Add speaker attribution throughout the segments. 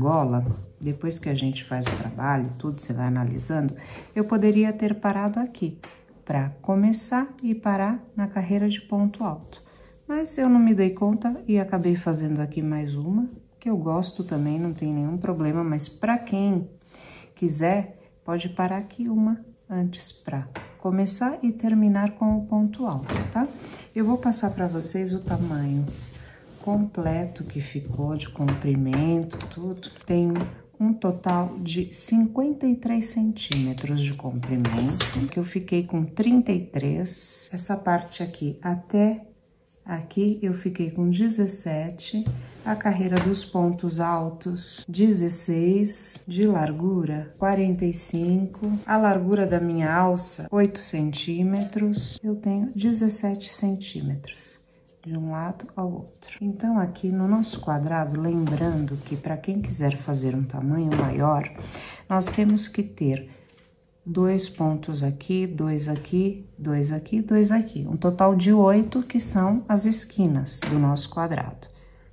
Speaker 1: gola, depois que a gente faz o trabalho, tudo, você vai analisando, eu poderia ter parado aqui, para começar e parar na carreira de ponto alto. Mas eu não me dei conta e acabei fazendo aqui mais uma, que eu gosto também, não tem nenhum problema, mas para quem quiser, pode parar aqui uma antes para começar e terminar com o ponto alto, tá? Eu vou passar para vocês o tamanho completo que ficou de comprimento, tudo. Tem um total de 53 centímetros de comprimento, que eu fiquei com 33. Essa parte aqui até aqui eu fiquei com 17. A carreira dos pontos altos, 16, de largura, 45. A largura da minha alça, 8 centímetros. Eu tenho 17 centímetros. De um lado ao outro. Então, aqui no nosso quadrado, lembrando que para quem quiser fazer um tamanho maior, nós temos que ter 2 pontos aqui, 2 aqui, 2 aqui, 2 aqui. Um total de 8, que são as esquinas do nosso quadrado.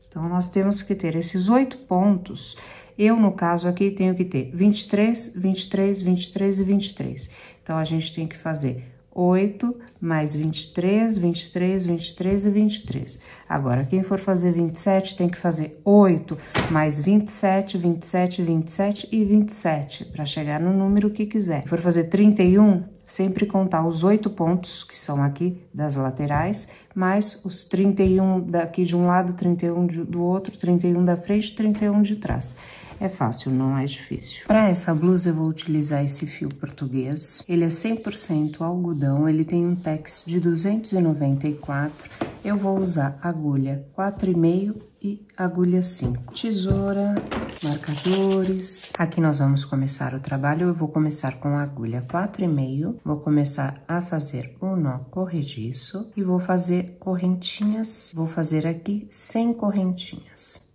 Speaker 1: Então, nós temos que ter esses 8 pontos. Eu, no caso aqui, tenho que ter 23, 23, 23 e 23. Então, a gente tem que fazer 8 mais 23, 23, 23 e 23. Agora, quem for fazer 27, tem que fazer 8 mais 27, 27, 27 e 27, para chegar no número que quiser. Se for fazer 31, sempre contar os 8 pontos, que são aqui das laterais, mais os 31 daqui de um lado, 31 do outro, 31 da frente, 31 de trás. É fácil, não é difícil. Para essa blusa, eu vou utilizar esse fio português. Ele é 100% algodão, ele tem um tex de 294. Eu vou usar agulha 4,5 e agulha 5. Tesoura, marcadores. Aqui nós vamos começar o trabalho. Eu vou começar com a agulha 4,5. Vou começar a fazer o nó corrediço e vou fazer correntinhas. Vou fazer aqui 100 correntinhas.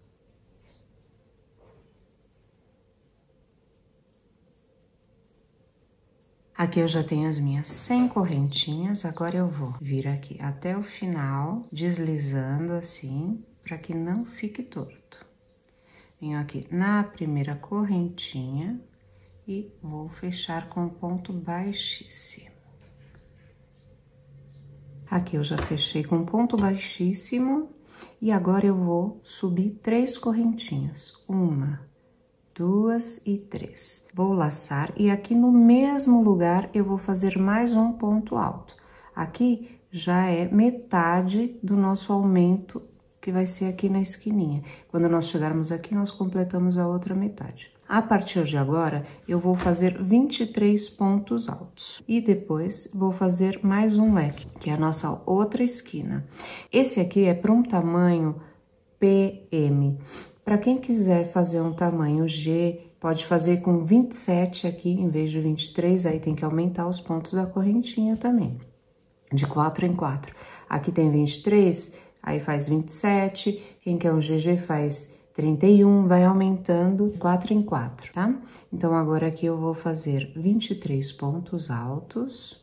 Speaker 1: Aqui eu já tenho as minhas 100 correntinhas, agora eu vou vir aqui até o final, deslizando assim, para que não fique torto. Venho aqui na primeira correntinha e vou fechar com ponto baixíssimo. Aqui eu já fechei com ponto baixíssimo e agora eu vou subir 3 correntinhas. 1, 2 e 3. Vou laçar e aqui no mesmo lugar eu vou fazer mais um ponto alto. Aqui já é metade do nosso aumento, que vai ser aqui na esquininha. Quando nós chegarmos aqui, nós completamos a outra metade. A partir de agora, eu vou fazer 23 pontos altos. E depois, vou fazer mais um leque, que é a nossa outra esquina. Esse aqui é para um tamanho PM. Para quem quiser fazer um tamanho G, pode fazer com 27 aqui, em vez de 23, aí tem que aumentar os pontos da correntinha também, de 4 em 4. Aqui tem 23, aí faz 27, quem quer um GG faz 31, vai aumentando 4 em 4, tá? Então, agora aqui eu vou fazer 23 pontos altos.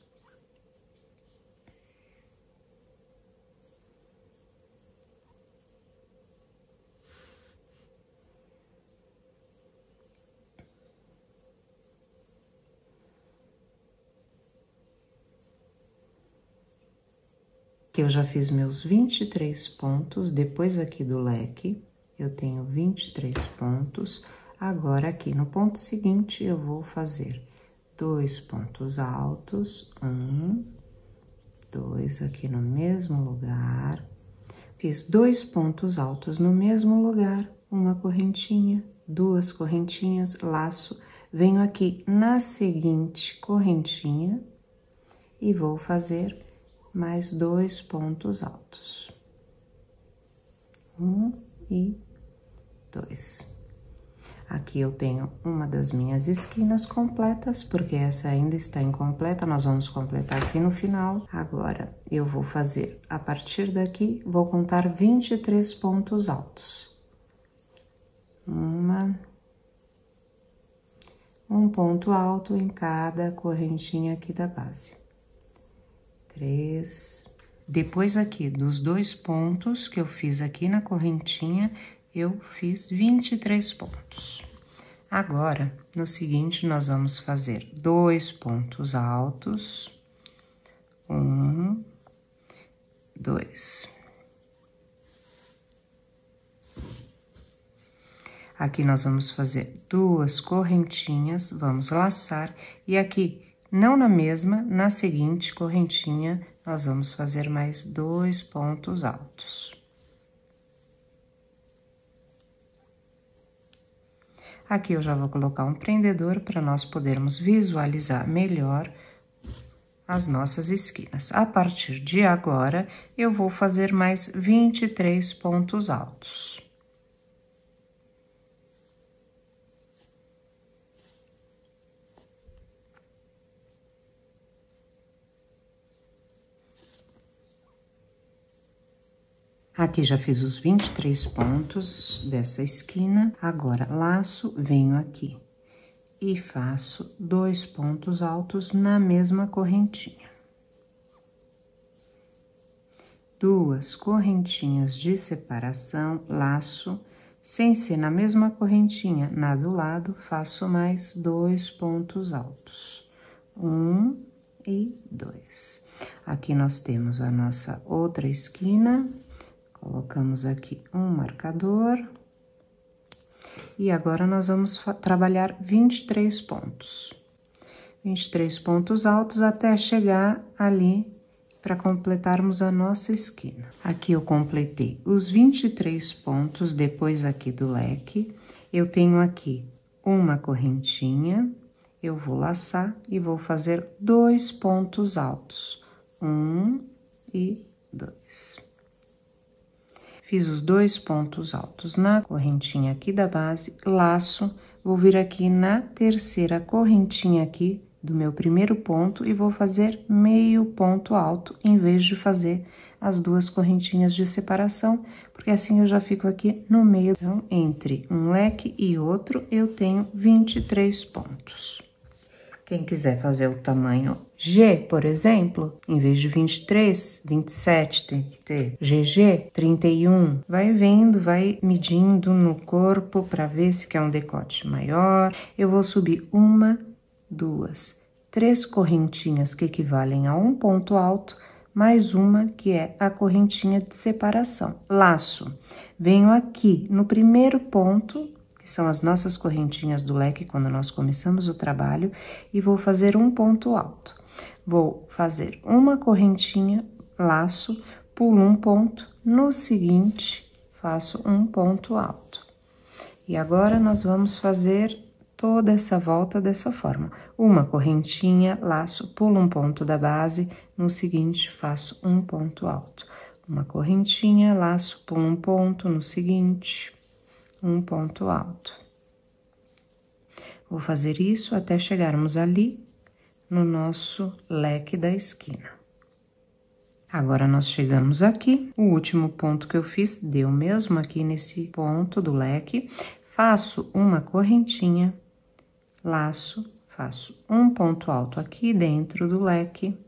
Speaker 1: Aqui eu já fiz meus 23 pontos, depois aqui do leque, eu tenho 23 pontos. Agora, aqui no ponto seguinte, eu vou fazer 2 pontos altos, 1, 2 aqui no mesmo lugar. Fiz 2 pontos altos no mesmo lugar, uma correntinha, 2 correntinhas, laço. Venho aqui na seguinte correntinha e vou fazer mais 2 pontos altos. 1 e 2. Aqui eu tenho uma das minhas esquinas completas, porque essa ainda está incompleta, nós vamos completar aqui no final. Agora, eu vou fazer, a partir daqui, vou contar 23 pontos altos. Um ponto alto em cada correntinha aqui da base. 3. Depois aqui dos 2 pontos que eu fiz aqui na correntinha, eu fiz 23 pontos. Agora, no seguinte, nós vamos fazer 2 pontos altos. 1, 2. Aqui nós vamos fazer 2 correntinhas, vamos laçar, e aqui, não na mesma, na seguinte correntinha, nós vamos fazer mais 2 pontos altos. Aqui eu já vou colocar um prendedor para nós podermos visualizar melhor as nossas esquinas. A partir de agora, eu vou fazer mais 23 pontos altos. Aqui já fiz os 23 pontos dessa esquina, agora laço, venho aqui e faço 2 pontos altos na mesma correntinha. 2 correntinhas de separação, laço, sem ser na mesma correntinha, na do lado, faço mais 2 pontos altos. 1 e 2. Aqui nós temos a nossa outra esquina. Colocamos aqui um marcador. E agora, nós vamos trabalhar 23 pontos. 23 pontos altos até chegar ali para completarmos a nossa esquina. Aqui eu completei os 23 pontos, depois aqui do leque. Eu tenho aqui uma correntinha, eu vou laçar e vou fazer 2 pontos altos. 1 e 2. Fiz os 2 pontos altos na correntinha aqui da base, laço, vou vir aqui na terceira correntinha aqui do meu primeiro ponto e vou fazer meio ponto alto, em vez de fazer as 2 correntinhas de separação, porque assim eu já fico aqui no meio. Então, entre um leque e outro, eu tenho 23 pontos. Quem quiser fazer o tamanho G, por exemplo, em vez de 23, 27 tem que ter. GG, 31. Vai vendo, vai medindo no corpo para ver se quer um decote maior. Eu vou subir 1, 2, 3 correntinhas que equivalem a um ponto alto, mais uma que é a correntinha de separação. Laço. Venho aqui no primeiro ponto, que são as nossas correntinhas do leque quando nós começamos o trabalho, e vou fazer um ponto alto. Vou fazer uma correntinha, laço, pulo um ponto, no seguinte, faço um ponto alto. E agora, nós vamos fazer toda essa volta dessa forma. Uma correntinha, laço, pulo um ponto da base, no seguinte, faço um ponto alto. Uma correntinha, laço, pulo um ponto, no seguinte, um ponto alto. Vou fazer isso até chegarmos ali no nosso leque da esquina. Agora, nós chegamos aqui, o último ponto que eu fiz deu mesmo aqui nesse ponto do leque, faço uma correntinha, laço, faço um ponto alto aqui dentro do leque,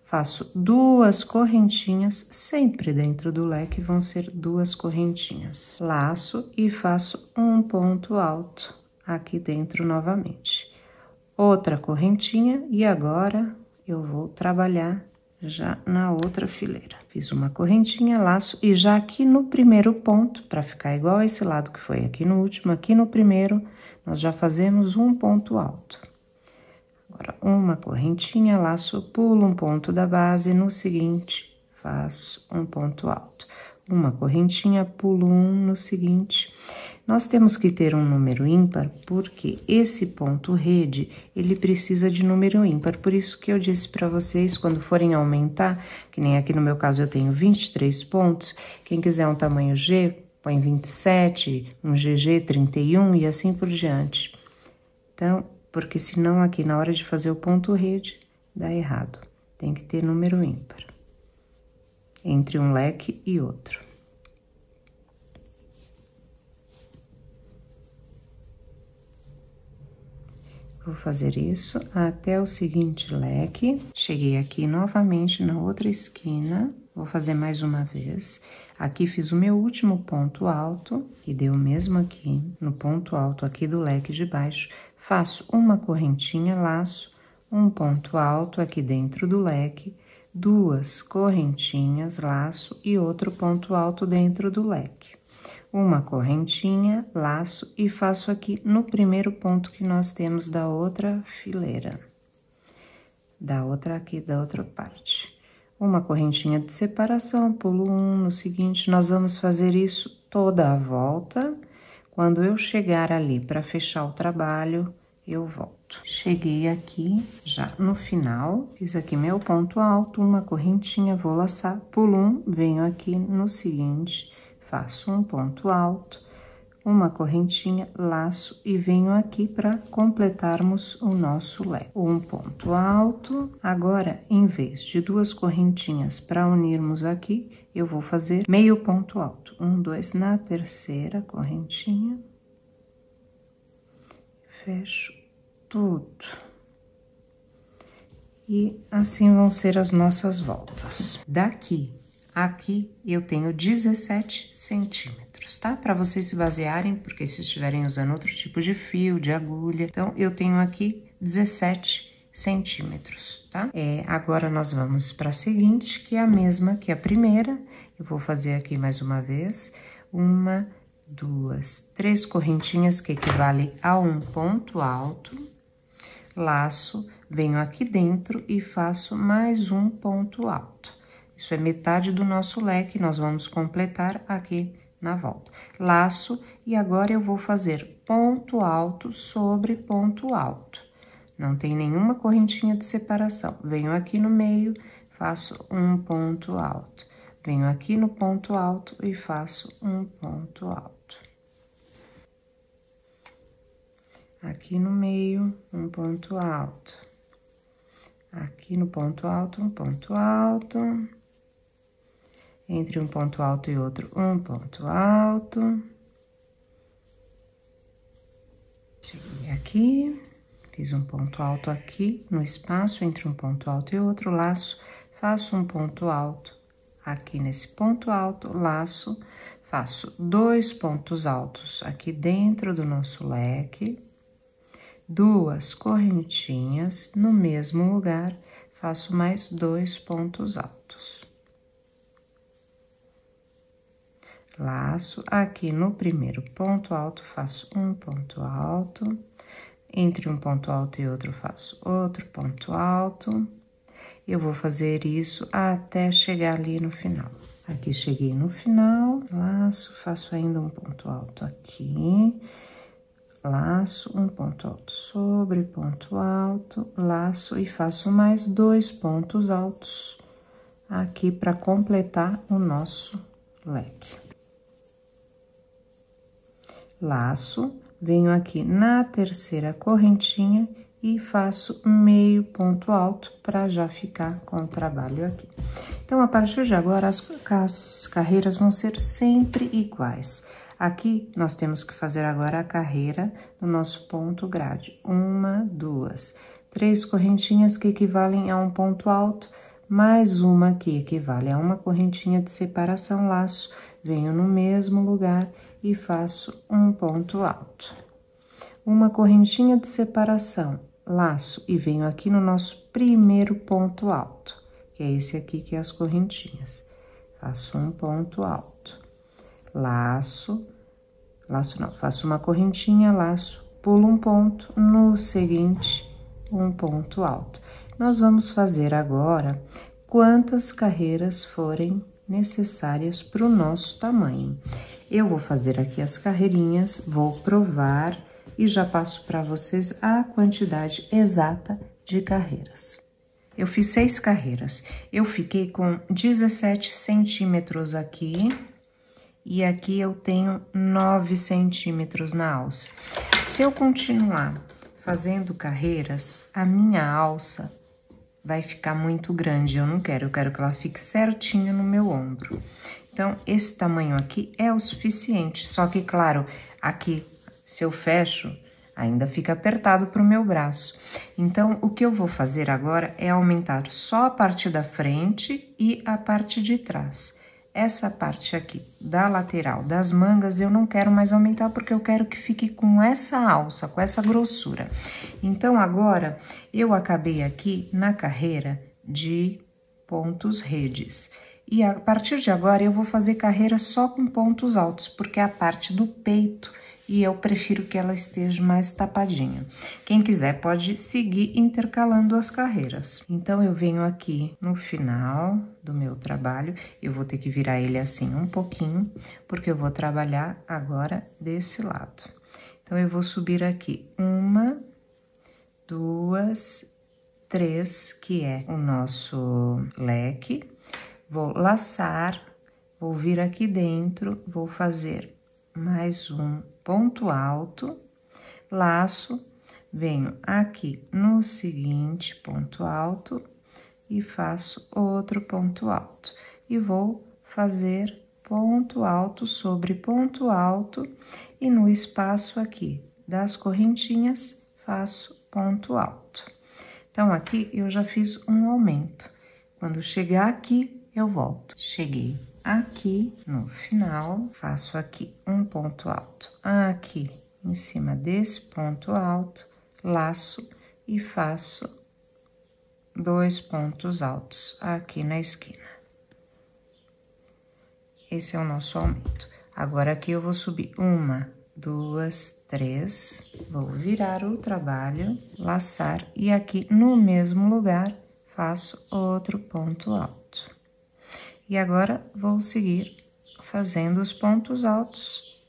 Speaker 1: faço 2 correntinhas, sempre dentro do leque vão ser 2 correntinhas. Laço e faço um ponto alto aqui dentro novamente. Outra correntinha e agora eu vou trabalhar já na outra fileira. Fiz uma correntinha, laço e já aqui no primeiro ponto, para ficar igual a esse lado que foi aqui no último, aqui no primeiro, nós já fazemos um ponto alto. Agora, uma correntinha, laço, pulo um ponto da base, no seguinte, faço um ponto alto. Uma correntinha, pulo um, no seguinte. Nós temos que ter um número ímpar, porque esse ponto rede, ele precisa de número ímpar. Por isso que eu disse para vocês, quando forem aumentar, que nem aqui no meu caso eu tenho 23 pontos, quem quiser um tamanho G, põe 27, um GG 31 e assim por diante. Então, porque senão aqui na hora de fazer o ponto rede, dá errado. Tem que ter número ímpar entre um leque e outro. Vou fazer isso até o seguinte leque. Cheguei aqui novamente na outra esquina, vou fazer mais uma vez. Aqui fiz o meu último ponto alto, e deu o mesmo aqui, no ponto alto aqui do leque de baixo. Faço uma correntinha, laço, um ponto alto aqui dentro do leque, 2 correntinhas, laço e outro ponto alto dentro do leque. Uma correntinha, laço e faço aqui no primeiro ponto que nós temos da outra fileira. Da outra parte. Uma correntinha de separação, pulo um, no seguinte, nós vamos fazer isso toda a volta. Quando eu chegar ali para fechar o trabalho, eu volto. Cheguei aqui, já no final, fiz aqui meu ponto alto, uma correntinha, vou laçar, pulo um, venho aqui no seguinte, faço um ponto alto, uma correntinha, laço e venho aqui para completarmos o nosso leque. Um ponto alto. Agora, em vez de 2 correntinhas para unirmos aqui, eu vou fazer meio ponto alto. 1, 2, na terceira correntinha. Fecho tudo. E assim vão ser as nossas voltas. Daqui aqui eu tenho 17 centímetros, tá? Para vocês se basearem, porque se estiverem usando outro tipo de fio, de agulha, então eu tenho aqui 17 centímetros, tá? Agora nós vamos para a seguinte, que é a mesma que a primeira. Eu vou fazer aqui mais uma vez, 1, 2, 3 correntinhas que equivalem a um ponto alto, laço, venho aqui dentro e faço mais um ponto alto. Isso é metade do nosso leque, nós vamos completar aqui na volta. Laço, e agora eu vou fazer ponto alto sobre ponto alto. Não tem nenhuma correntinha de separação. Venho aqui no meio, faço um ponto alto. Venho aqui no ponto alto e faço um ponto alto. Aqui no meio, um ponto alto. Aqui no ponto alto, um ponto alto. Entre um ponto alto e outro, um ponto alto. Cheguei aqui, fiz um ponto alto aqui no espaço entre um ponto alto e outro, laço, faço um ponto alto aqui nesse ponto alto, laço, faço 2 pontos altos aqui dentro do nosso leque, 2 correntinhas no mesmo lugar, faço mais 2 pontos altos. Laço, aqui no primeiro ponto alto, faço um ponto alto, entre um ponto alto e outro, faço outro ponto alto. Eu vou fazer isso até chegar ali no final. Aqui cheguei no final, laço, faço ainda um ponto alto aqui, laço, um ponto alto sobre ponto alto, laço e faço mais 2 pontos altos aqui para completar o nosso leque. Laço, venho aqui na terceira correntinha e faço meio ponto alto para já ficar com o trabalho aqui. Então, a partir de agora, as carreiras vão ser sempre iguais. Aqui, nós temos que fazer agora a carreira do nosso ponto grade. 1, 2, 3 correntinhas que equivalem a um ponto alto, mais uma que equivale a uma correntinha de separação, laço, venho no mesmo lugar e faço um ponto alto. Uma correntinha de separação, laço, e venho aqui no nosso primeiro ponto alto, que é esse aqui que é as correntinhas. Faço um ponto alto. Laço, laço não, faço uma correntinha, laço, pulo um ponto, no seguinte, um ponto alto. Nós vamos fazer agora quantas carreiras forem necessárias para o nosso tamanho. Eu vou fazer aqui as carreirinhas, vou provar e já passo para vocês a quantidade exata de carreiras. Eu fiz 6 carreiras, eu fiquei com 17 centímetros aqui e aqui eu tenho 9 centímetros na alça. Se eu continuar fazendo carreiras, a minha alça vai ficar muito grande, eu quero que ela fique certinho no meu ombro. Então, esse tamanho aqui é o suficiente, só que, claro, aqui, se eu fecho, ainda fica apertado pro meu braço. Então, o que eu vou fazer agora é aumentar só a parte da frente e a parte de trás. essa parte aqui da lateral das mangas eu não quero mais aumentar, porque eu quero que fique com essa alça, com essa grossura. Então, agora, eu acabei aqui na carreira de pontos redes. E a partir de agora, eu vou fazer carreira só com pontos altos, porque é a parte do peito e eu prefiro que ela esteja mais tapadinha. Quem quiser pode seguir intercalando as carreiras. Então, eu venho aqui no final do meu trabalho, eu vou ter que virar ele assim um pouquinho, porque eu vou trabalhar agora desse lado. Então, eu vou subir aqui 1, 2, 3, que é o nosso leque. Vou laçar, vou vir aqui dentro, vou fazer mais um ponto alto, laço, venho aqui no seguinte ponto alto e faço outro ponto alto. E vou fazer ponto alto sobre ponto alto e no espaço aqui das correntinhas faço ponto alto. Então, aqui eu já fiz um aumento. Quando chegar aqui, eu volto. Cheguei aqui no final, faço aqui um ponto alto. Aqui em cima desse ponto alto, laço e faço 2 pontos altos aqui na esquina. Esse é o nosso aumento. Agora, aqui eu vou subir 1, 2, 3, vou virar o trabalho, laçar e aqui no mesmo lugar faço outro ponto alto. E agora, vou seguir fazendo os pontos altos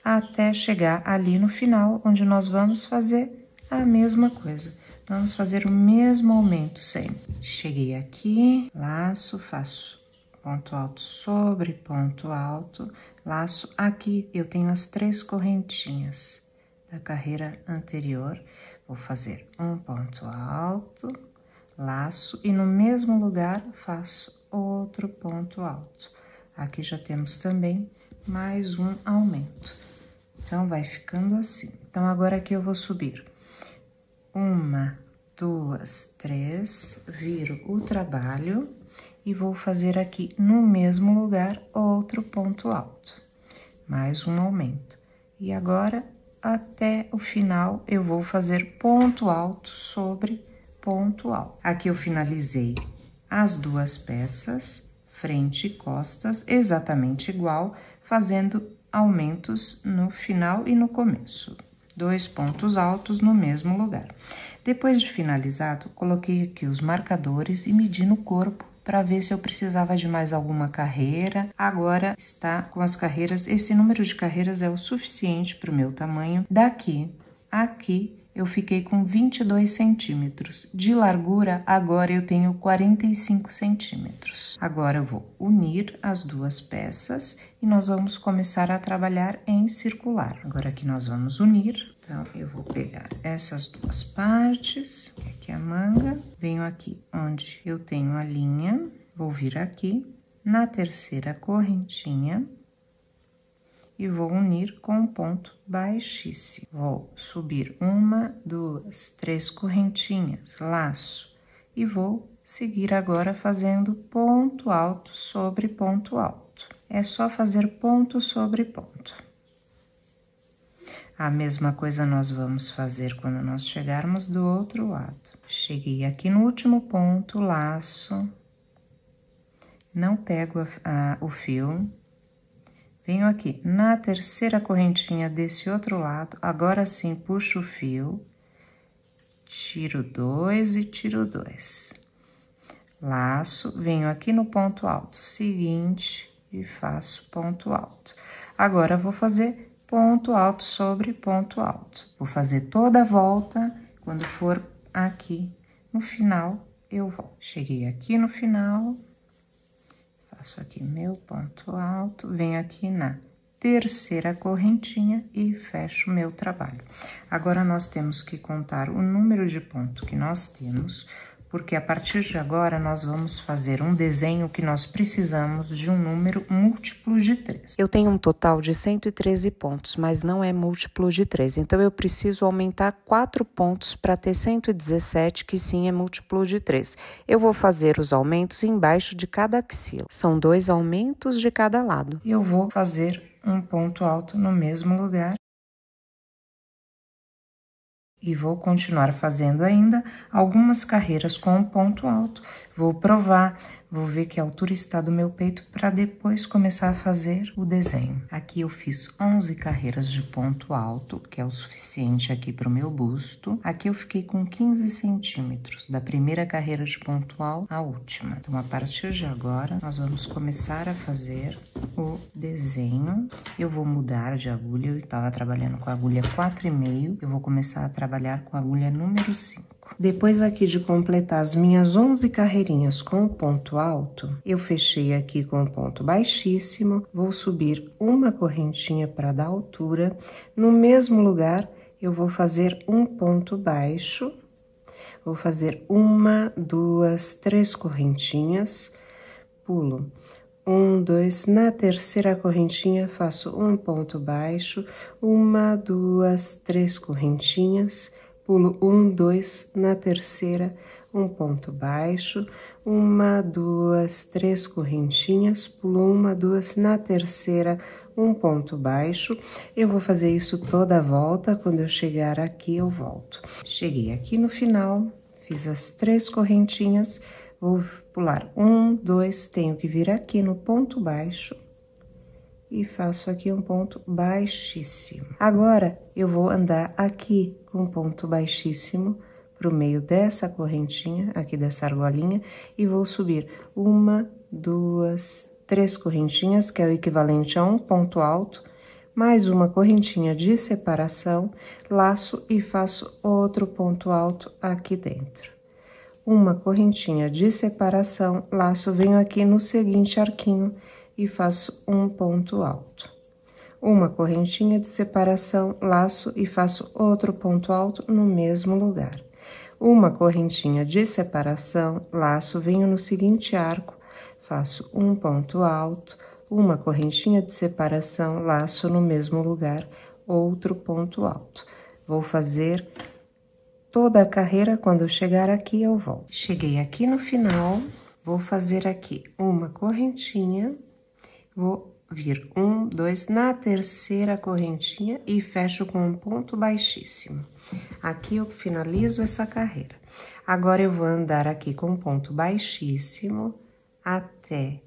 Speaker 1: até chegar ali no final, onde nós vamos fazer a mesma coisa. Vamos fazer o mesmo aumento sempre. Cheguei aqui, laço, faço ponto alto sobre ponto alto, laço. Aqui eu tenho as 3 correntinhas da carreira anterior. Vou fazer um ponto alto, laço e no mesmo lugar faço outro ponto alto. Aqui já temos também mais um aumento. Então, vai ficando assim. Então, agora aqui eu vou subir 1, 2, 3, viro o trabalho e vou fazer aqui no mesmo lugar outro ponto alto. Mais um aumento. E agora, até o final, eu vou fazer ponto alto sobre ponto alto. Aqui eu finalizei as 2 peças, frente e costas, exatamente igual, fazendo aumentos no final e no começo. 2 pontos altos no mesmo lugar. Depois de finalizado, coloquei aqui os marcadores e medi no corpo para ver se eu precisava de mais alguma carreira. Agora está com as carreiras, esse número de carreiras é o suficiente para o meu tamanho. Daqui, aqui, eu fiquei com 22 centímetros. De largura, agora eu tenho 45 centímetros. Agora, eu vou unir as 2 peças e nós vamos começar a trabalhar em circular. Agora, aqui nós vamos unir. Então, eu vou pegar essas 2 partes, que aqui é a manga. Venho aqui onde eu tenho a linha, vou vir aqui na terceira correntinha e vou unir com um ponto baixíssimo. Vou subir 1, 2, 3 correntinhas, laço, e vou seguir agora fazendo ponto alto sobre ponto alto. É só fazer ponto sobre ponto. A mesma coisa nós vamos fazer quando nós chegarmos do outro lado. Cheguei aqui no último ponto, laço, não pego o fio. Venho aqui na terceira correntinha desse outro lado, agora sim puxo o fio, tiro 2 e tiro 2. Laço, venho aqui no ponto alto seguinte e faço ponto alto. Agora, vou fazer ponto alto sobre ponto alto. Vou fazer toda a volta, quando for aqui no final, eu volto. Cheguei aqui no final. Faço aqui meu ponto alto, venho aqui na terceira correntinha e fecho meu trabalho. Agora, nós temos que contar o número de ponto que nós temos porque a partir de agora nós vamos fazer um desenho que nós precisamos de um número múltiplo de 3. Eu tenho um total de 113 pontos, mas não é múltiplo de 3, então eu preciso aumentar 4 pontos para ter 117, que sim é múltiplo de 3. Eu vou fazer os aumentos embaixo de cada axila, são 2 aumentos de cada lado. Eu vou fazer um ponto alto no mesmo lugar. E vou continuar fazendo ainda algumas carreiras com um ponto alto. Vou provar, vou ver que a altura está do meu peito para depois começar a fazer o desenho. Aqui eu fiz 11 carreiras de ponto alto, que é o suficiente aqui para o meu busto. Aqui eu fiquei com 15 centímetros, da primeira carreira de ponto alto à última. Então, a partir de agora, nós vamos começar a fazer o desenho. Eu vou mudar de agulha, eu estava trabalhando com a agulha 4,5, eu vou começar a trabalhar com a agulha número 5. Depois aqui de completar as minhas 11 carreirinhas com o ponto alto, eu fechei aqui com o ponto baixíssimo, vou subir uma correntinha para dar altura. No mesmo lugar, eu vou fazer um ponto baixo, vou fazer 1, 2, 3 correntinhas, pulo 1, 2, na terceira correntinha faço um ponto baixo, 1, 2, 3 correntinhas, pulo 1, 2, na terceira um ponto baixo, 1, 2, 3 correntinhas, pulo 1, 2, na terceira um ponto baixo. Eu vou fazer isso toda a volta, quando eu chegar aqui eu volto. Cheguei aqui no final, fiz as 3 correntinhas, vou pular 1, 2, tenho que vir aqui no ponto baixo e faço aqui um ponto baixíssimo. Agora, eu vou andar aqui com um ponto baixíssimo pro meio dessa correntinha, aqui dessa argolinha, e vou subir 1, 2, 3 correntinhas, que é o equivalente a um ponto alto, mais uma correntinha de separação, laço e faço outro ponto alto aqui dentro. Uma correntinha de separação, laço, venho aqui no seguinte arquinho e faço um ponto alto. Uma correntinha de separação, laço e faço outro ponto alto no mesmo lugar. Uma correntinha de separação, laço, venho no seguinte arco, faço um ponto alto, uma correntinha de separação, laço no mesmo lugar, outro ponto alto. Vou fazer toda a carreira, quando eu chegar aqui eu volto. Cheguei aqui no final, vou fazer aqui uma correntinha, vou vir 1, 2, na terceira correntinha e fecho com um ponto baixíssimo. Aqui eu finalizo essa carreira. Agora eu vou andar aqui com um ponto baixíssimo até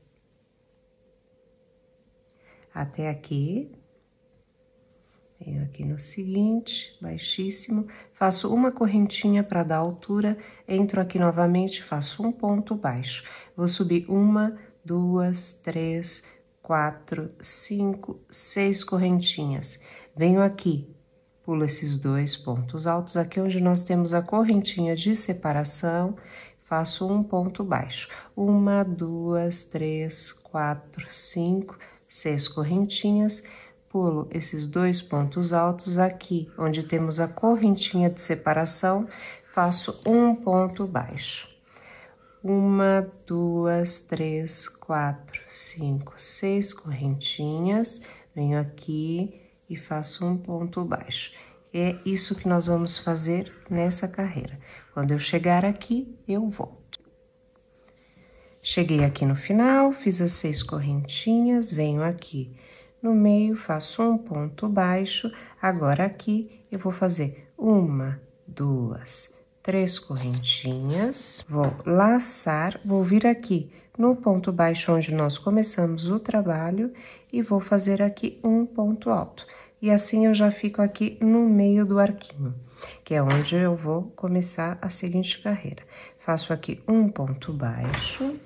Speaker 1: aqui. Venho aqui no seguinte, baixíssimo, faço uma correntinha para dar altura, entro aqui novamente, faço um ponto baixo. Vou subir 1, 2, 3, 4, 5, 6 correntinhas. Venho aqui, pulo esses 2 pontos altos, aqui onde nós temos a correntinha de separação, faço um ponto baixo. 1, 2, 3, 4, 5, 6 correntinhas, pulo esses 2 pontos altos aqui, onde temos a correntinha de separação, faço um ponto baixo. 1, 2, 3, 4, 5, 6 correntinhas, venho aqui e faço um ponto baixo. É isso que nós vamos fazer nessa carreira. Quando eu chegar aqui, eu volto. Cheguei aqui no final, fiz as 6 correntinhas, venho aqui no meio, faço um ponto baixo. Agora aqui eu vou fazer 1, 2, 3 correntinhas, vou laçar, vou vir aqui no ponto baixo onde nós começamos o trabalho e vou fazer aqui um ponto alto. E assim eu já fico aqui no meio do arquinho, que é onde eu vou começar a seguinte carreira. Faço aqui um ponto baixo,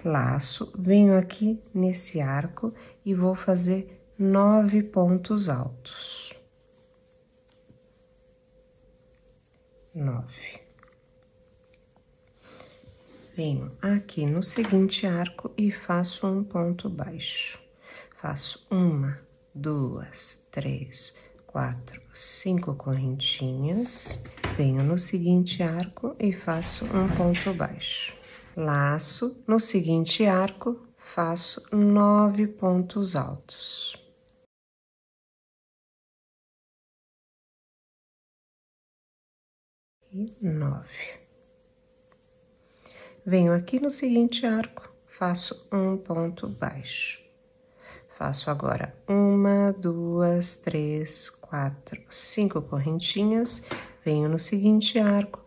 Speaker 1: laço, venho aqui nesse arco e vou fazer 9 pontos altos. 9. Venho aqui no seguinte arco e faço um ponto baixo. Faço 1, 2, 3, 4, 5 correntinhas. venho no seguinte arco e faço um ponto baixo. Laço, no seguinte arco, faço 9 pontos altos. E 9. Venho aqui no seguinte arco, faço um ponto baixo. Faço agora 1, 2, 3, 4, 5 correntinhas, venho no seguinte arco,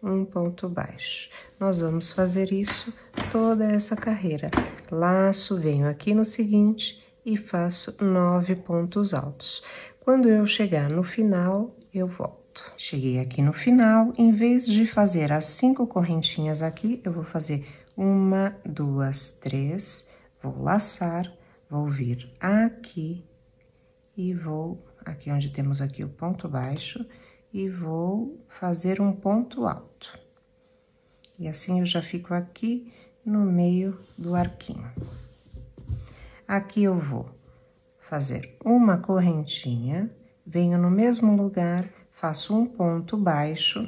Speaker 1: um ponto baixo. Nós vamos fazer isso toda essa carreira. Laço, venho aqui no seguinte e faço 9 pontos altos. Quando eu chegar no final, eu volto. Cheguei aqui no final, em vez de fazer as 5 correntinhas aqui, eu vou fazer 1, 2, 3, vou laçar, vou vir aqui e vou, aqui onde temos aqui o ponto baixo, e vou fazer um ponto alto. E assim eu já fico aqui no meio do arquinho. Aqui eu vou fazer uma correntinha, venho no mesmo lugar, faço um ponto baixo,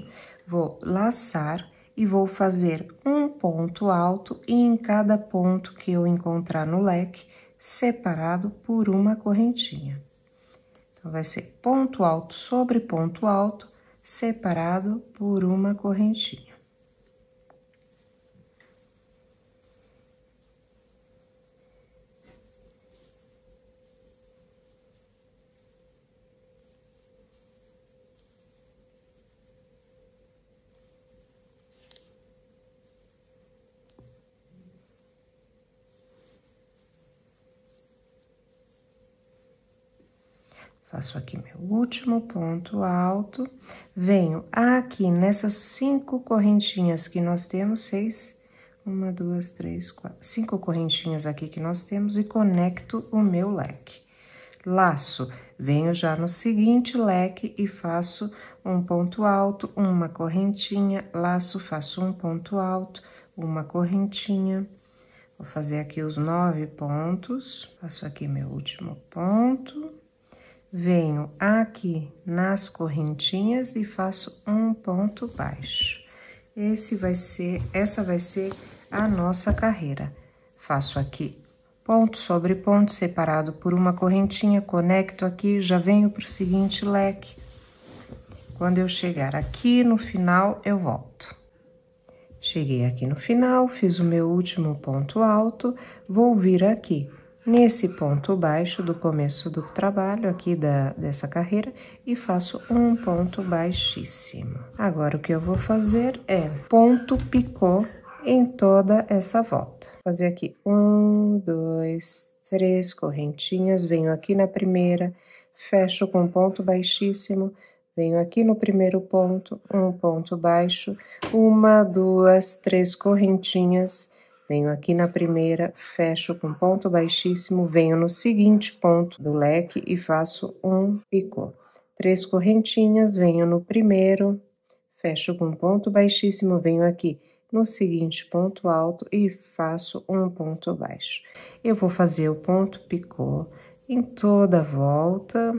Speaker 1: vou laçar e vou fazer um ponto alto e em cada ponto que eu encontrar no leque, separado por uma correntinha. Então, vai ser ponto alto sobre ponto alto, separado por uma correntinha. Faço aqui meu último ponto alto, venho aqui nessas 5 correntinhas que nós temos, 6, 1, 2, 3, 4, 5 correntinhas aqui que nós temos e conecto o meu leque. Laço, venho já no seguinte leque e faço um ponto alto, uma correntinha, laço, faço um ponto alto, uma correntinha. Vou fazer aqui os 9 pontos, faço aqui meu último ponto. Venho aqui nas correntinhas e faço um ponto baixo. Essa vai ser a nossa carreira. Faço aqui ponto sobre ponto, separado por uma correntinha, conecto aqui, já venho pro seguinte leque. Quando eu chegar aqui no final, eu volto. Cheguei aqui no final, fiz o meu último ponto alto, vou vir aqui nesse ponto baixo do começo do trabalho aqui dessa carreira e faço um ponto baixíssimo. Agora, o que eu vou fazer é ponto picô em toda essa volta. Fazer aqui 1, 2, 3 correntinhas, venho aqui na primeira, fecho com ponto baixíssimo, venho aqui no primeiro ponto, um ponto baixo, 1, 2, 3 correntinhas, venho aqui na primeira, fecho com ponto baixíssimo, venho no seguinte ponto do leque e faço um picô. 3 correntinhas, venho no primeiro, fecho com ponto baixíssimo, venho aqui no seguinte ponto alto e faço um ponto baixo. Eu vou fazer o ponto picô em toda a volta.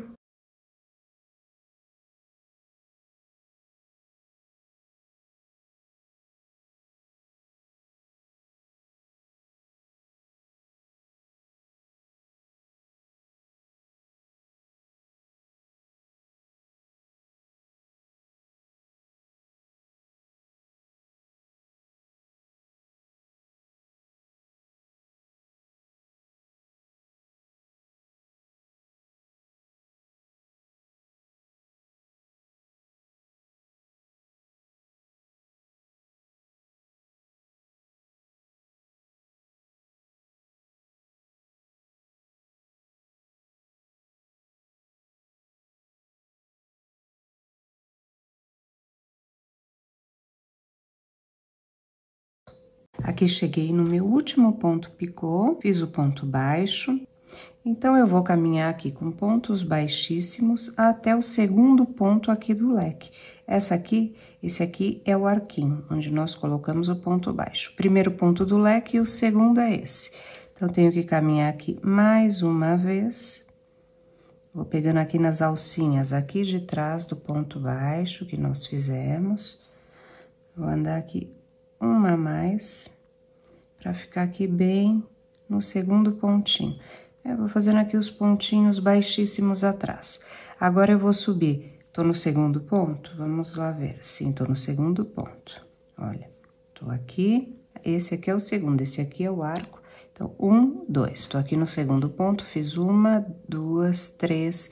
Speaker 1: Aqui cheguei no meu último ponto picô, fiz o ponto baixo. Então, eu vou caminhar aqui com pontos baixíssimos até o segundo ponto aqui do leque. Esse aqui é o arquinho, onde nós colocamos o ponto baixo. O primeiro ponto do leque e o segundo é esse. Então, tenho que caminhar aqui mais uma vez, Vou pegando aqui nas alcinhas, aqui de trás do ponto baixo que nós fizemos. Vou andar aqui uma a mais, pra ficar aqui bem no segundo pontinho. Eu vou fazendo aqui os pontinhos baixíssimos atrás. Agora, eu vou subir. Tô no segundo ponto? Vamos lá ver. Sim, tô no segundo ponto. Olha, tô aqui. Esse aqui é o segundo, esse aqui é o arco. Então, 1, 2. Tô aqui no segundo ponto, fiz 1, 2, 3,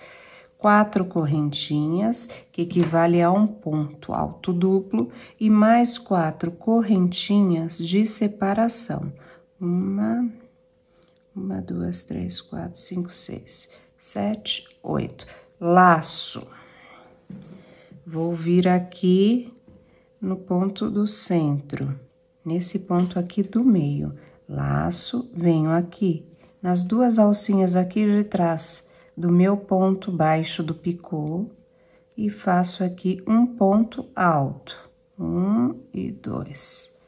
Speaker 1: 4 correntinhas, que equivale a um ponto alto duplo, e mais 4 correntinhas de separação. 1, 2, 3, 4, 5, 6, 7, 8. Laço. Vou vir aqui no ponto do centro, nesse ponto aqui do meio. Laço, venho aqui, nas duas alcinhas aqui de trás do meu ponto baixo do picô, e faço aqui um ponto alto. 1 e 2,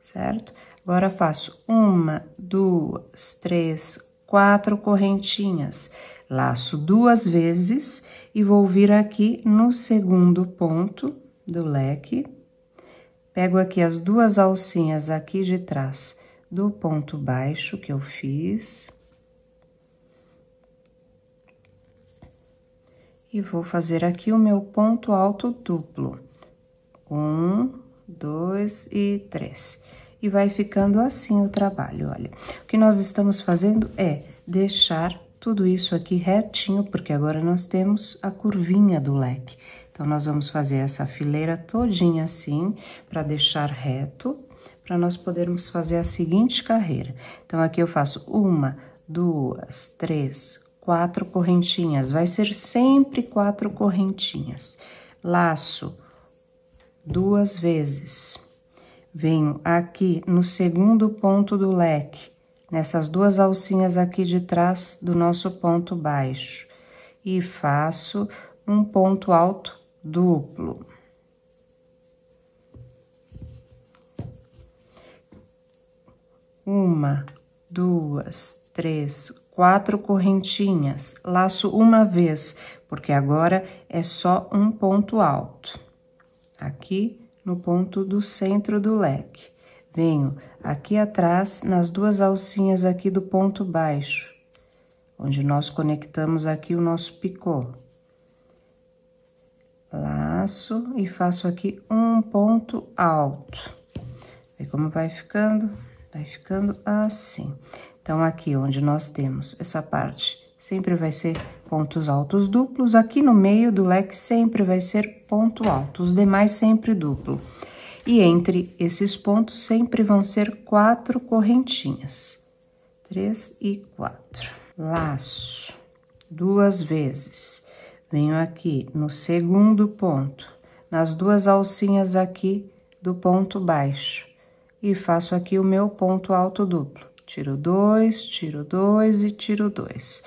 Speaker 1: certo? Agora, faço 1, 2, 3, 4 correntinhas. Laço 2 vezes e vou vir aqui no segundo ponto do leque. Pego aqui as duas alcinhas aqui de trás do ponto baixo que eu fiz. E vou fazer aqui o meu ponto alto duplo. 1, 2 e 3. E vai ficando assim o trabalho, olha. O que nós estamos fazendo é deixar tudo isso aqui retinho, porque agora nós temos a curvinha do leque. Então, nós vamos fazer essa fileira todinha assim, para deixar reto, para nós podermos fazer a seguinte carreira. Então, aqui eu faço 1, 2, 3, 4 correntinhas. Vai ser sempre 4 correntinhas. Laço 2 vezes. Venho aqui no segundo ponto do leque, nessas duas alcinhas aqui de trás do nosso ponto baixo, e faço um ponto alto duplo. Uma, 2, 3, 4 correntinhas, laço uma vez, porque agora é só um ponto alto. Aqui no ponto do centro do leque. Venho aqui atrás, nas duas alcinhas aqui do ponto baixo, onde nós conectamos aqui o nosso picô. Laço e faço aqui um ponto alto. Vê como vai ficando? Vai ficando assim. Então, aqui onde nós temos essa parte, sempre vai ser pontos altos duplos. Aqui no meio do leque sempre vai ser ponto alto, os demais sempre duplo. E entre esses pontos sempre vão ser 4 correntinhas. 3 e 4. Laço 2 vezes. Venho aqui no segundo ponto, nas duas alcinhas aqui do ponto baixo, e faço aqui o meu ponto alto duplo. Tiro 2 e tiro 2.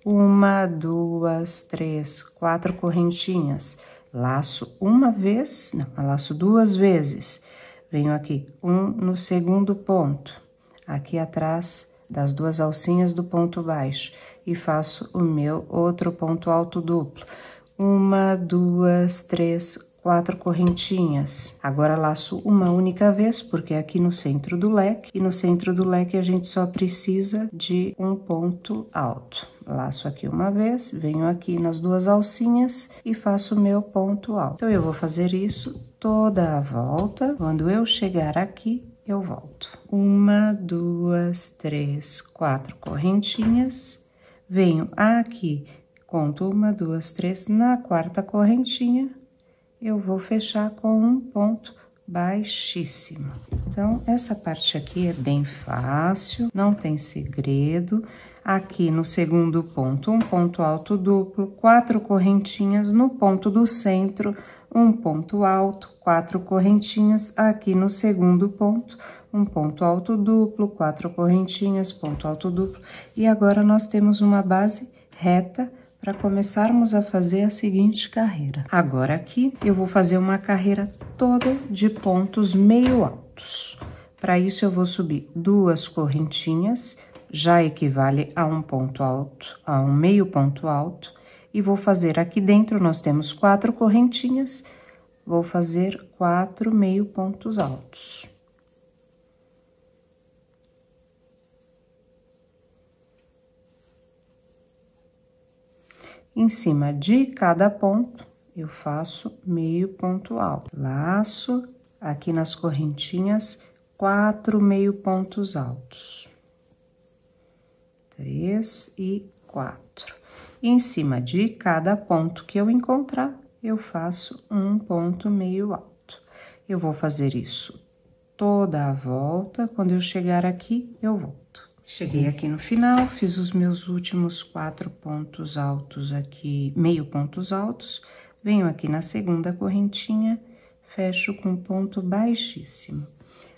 Speaker 1: 1, 2, 3, 4 correntinhas. Laço uma vez, não, laço 2 vezes. Venho aqui, no segundo ponto, aqui atrás das duas alcinhas do ponto baixo, e faço o meu outro ponto alto duplo. 1, 2, 3, 4 correntinhas. Agora, laço uma única vez, porque é aqui no centro do leque, e no centro do leque a gente só precisa de um ponto alto. Laço aqui uma vez, venho aqui nas duas alcinhas e faço o meu ponto alto. Então, eu vou fazer isso toda a volta. Quando eu chegar aqui, eu volto. 1, 2, 3, 4 correntinhas. Venho aqui, conto 1, 2, 3, na quarta correntinha, eu vou fechar com um ponto baixíssimo. Então, essa parte aqui é bem fácil, não tem segredo. Aqui no segundo ponto, um ponto alto duplo, 4 correntinhas no ponto do centro, um ponto alto, 4 correntinhas. Aqui no segundo ponto, um ponto alto duplo, 4 correntinhas, ponto alto duplo. E agora, nós temos uma base reta para começarmos a fazer a seguinte carreira. Agora, aqui, eu vou fazer uma carreira toda de pontos meio altos. Para isso, eu vou subir 2 correntinhas, já equivale a um ponto alto, a um meio ponto alto, e vou fazer aqui dentro, nós temos 4 correntinhas, vou fazer 4 meio pontos altos. Em cima de cada ponto, eu faço meio ponto alto. Laço aqui nas correntinhas, 4 meio pontos altos. 3 e 4. E em cima de cada ponto que eu encontrar, eu faço um ponto meio alto. Eu vou fazer isso toda a volta, quando eu chegar aqui, eu volto. Cheguei aqui no final, fiz os meus últimos 4 pontos altos aqui, meio pontos altos, venho aqui na segunda correntinha, fecho com ponto baixíssimo.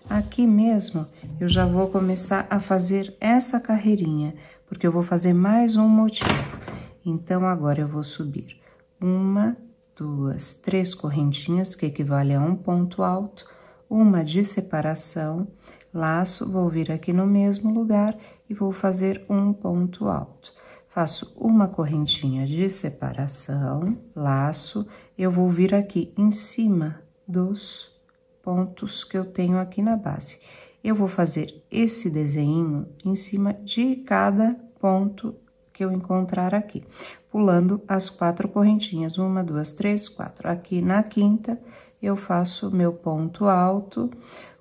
Speaker 1: Aqui mesmo, eu já vou começar a fazer essa carreirinha, porque eu vou fazer mais um motivo. Então, agora eu vou subir 1, 2, 3 correntinhas, que equivale a um ponto alto, uma de separação, laço, vou vir aqui no mesmo lugar e vou fazer um ponto alto. Faço uma correntinha de separação, laço, eu vou vir aqui em cima dos pontos que eu tenho aqui na base. Eu vou fazer esse desenho em cima de cada ponto que eu encontrar aqui, pulando as 4 correntinhas, 1, 2, 3, 4. Aqui na quinta, eu faço meu ponto alto,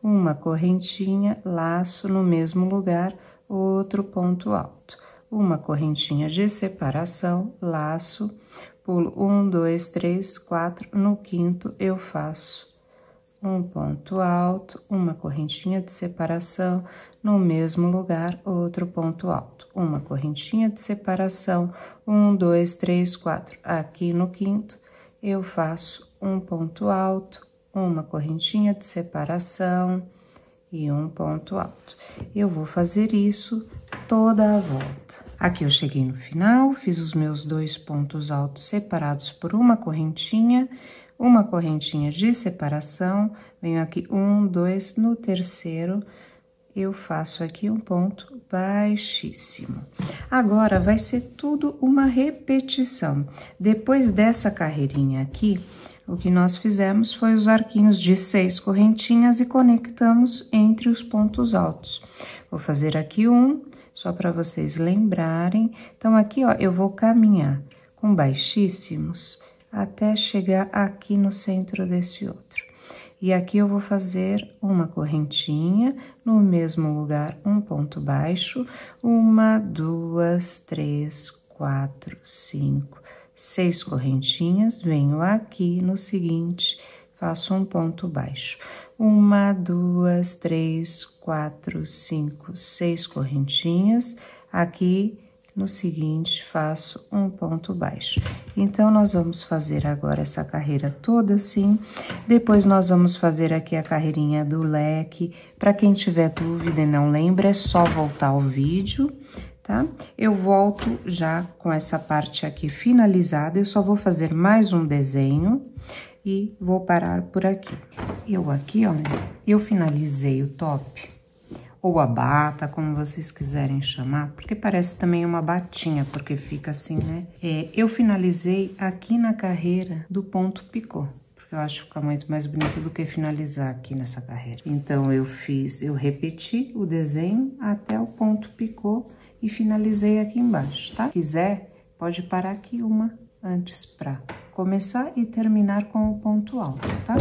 Speaker 1: uma correntinha, laço no mesmo lugar, outro ponto alto. Uma correntinha de separação, laço, pulo 1, 2, 3, 4, no quinto eu faço um ponto alto, uma correntinha de separação, no mesmo lugar, outro ponto alto. Uma correntinha de separação, 1, 2, 3, 4. Aqui no quinto, eu faço um ponto alto, uma correntinha de separação e um ponto alto. Eu vou fazer isso toda a volta. Aqui eu cheguei no final, fiz os meus 2 pontos altos separados por uma correntinha de separação, venho aqui 1, 2, no terceiro, eu faço aqui um ponto baixíssimo. Agora, vai ser tudo uma repetição. Depois dessa carreirinha aqui, o que nós fizemos foi os arquinhos de 6 correntinhas e conectamos entre os pontos altos. Vou fazer aqui um, só para vocês lembrarem. Então, aqui, ó, eu vou caminhar com baixíssimos até chegar aqui no centro desse outro. E aqui eu vou fazer uma correntinha, no mesmo lugar, um ponto baixo, 1, 2, 3, 4, 5, 6 correntinhas, venho aqui no seguinte, faço um ponto baixo. 1, 2, 3, 4, 5, 6 correntinhas, aqui no seguinte, faço um ponto baixo. Então, nós vamos fazer agora essa carreira toda assim, depois nós vamos fazer aqui a carreirinha do leque. Para quem tiver dúvida e não lembra, é só voltar ao vídeo, tá? Eu volto já com essa parte aqui finalizada, eu só vou fazer mais um desenho e vou parar por aqui. Eu aqui, olha, eu finalizei o top, ou a bata, como vocês quiserem chamar, porque parece também uma batinha, porque fica assim, né? Eu finalizei aqui na carreira do ponto picô, porque eu acho que fica muito mais bonito do que finalizar aqui nessa carreira. Então, eu repeti o desenho até o ponto picô e finalizei aqui embaixo, tá? Se quiser, pode parar aqui uma antes pra começar e terminar com o ponto alto, tá?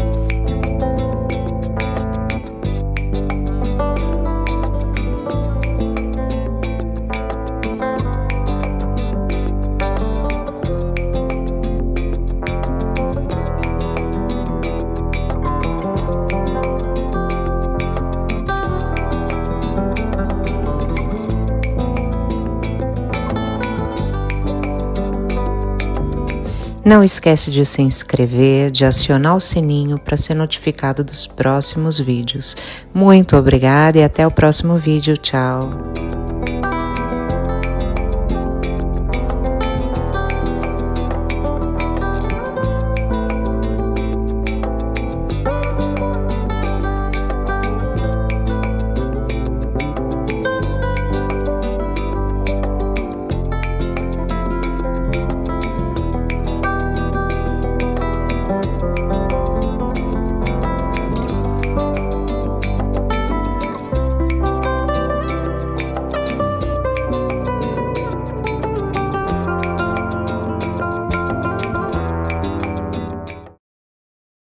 Speaker 2: Não esquece de se inscrever, de acionar o sininho para ser notificado dos próximos vídeos. Muito obrigada e até o próximo vídeo. Tchau!